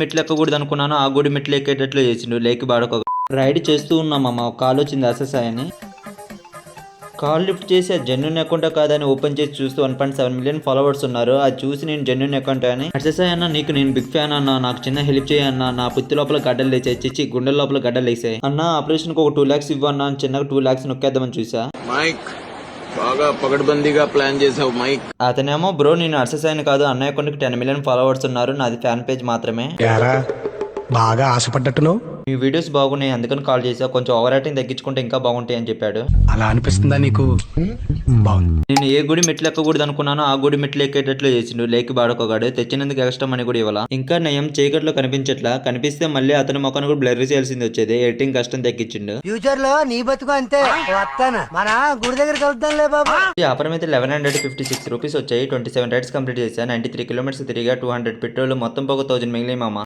మెట్లు ఎక్కకూడదు అనుకున్నాను, ఆ గుడి మెట్లు ఎక్కేటట్లు చేసిండు. లేకి బాడక రైడ్ చేస్తూ ఉన్నామమ్మ, ఒక కాల్ వచ్చింది అససాయి అని. కాల్ లిఫ్ట్ చేసి అది జెన్యున్ అకౌంట్ కాదని ఓపెన్ చేసి చూస్తూ 1.7 మిలియన్ ఫాలోవర్స్ ఉన్నారు. అది చూసి నేను జెన్యున్ అకౌంట్ అని అససాయి అన్న, నీకు నేను బిగ్ ఫ్యాన్ అన్న, నాకు చిన్న హెల్ప్ చేయన్న. నా పుత్తి లోపల గడ్డలు లేచాయి, చిచ్చి గుండెల లోపల గడ్డలు లేసాయి అన్న. ఆపరేషన్ కు ఒక 2 lakhs ఇవ్వన్నా అని చిన్నగా 2 lakhs నొక్కేద్దామని చూసా. బాగా పగడ్బందీగా ప్లాన్ చేసావు మైక్. అతనేమో బ్రో నేను అర్ససాయిని కాదు, అన్నయ్య అకౌంట్కి 10 మిలియన్ ఫాలోవర్స్ ఉన్నారు, నాది ఫ్యాన్ పేజ్ మాత్రమే. బాగా ఆశపడ్డట్టును. మీ వీడియోస్ బాగున్నాయి అందుకని కాల్ చేసా, కొంచెం ఓవర్ యాక్టింగ్ తగ్గించుకుంటే ఇంకా బాగుంటాయి అని చెప్పాడు. అలా అనిపిస్తుందా నీకు? బాగుంది. నేను ఏ గుడి మెట్లు ఎక్కకూడదు అనుకున్నానో ఆ గుడి మెట్లు ఎక్కేటట్లు చేసిండు. లేకి బాడుకోగాడు తెచ్చినందుకు ఎక్స్ట్రా మనీ కూడా ఇవ్వాల. ఇంకా నయం చీకట్లో కనిపించట్లా, కనిపిస్తే మళ్ళీ అతని ముఖాన్ని కూడా బ్లర్ చేయాల్సింది వచ్చేది. ఎడిటింగ్ కష్టం తగ్గించిండు. ఫ్యూచర్ లో నీ బతుకు అంతే వస్తాను, మన గుడి దగ్గర కలుద్దాంలే బాబు. వ్యాపారం అయితే 1156 రూపీస్ వచ్చాయి. 27 రైడ్స్ కంప్లీట్ చేశా. 93 కిలోమీటర్స్ తిరిగా. 200 పెట్రోల్, మొత్తం పోగా 1000 మిగిలిన మామ.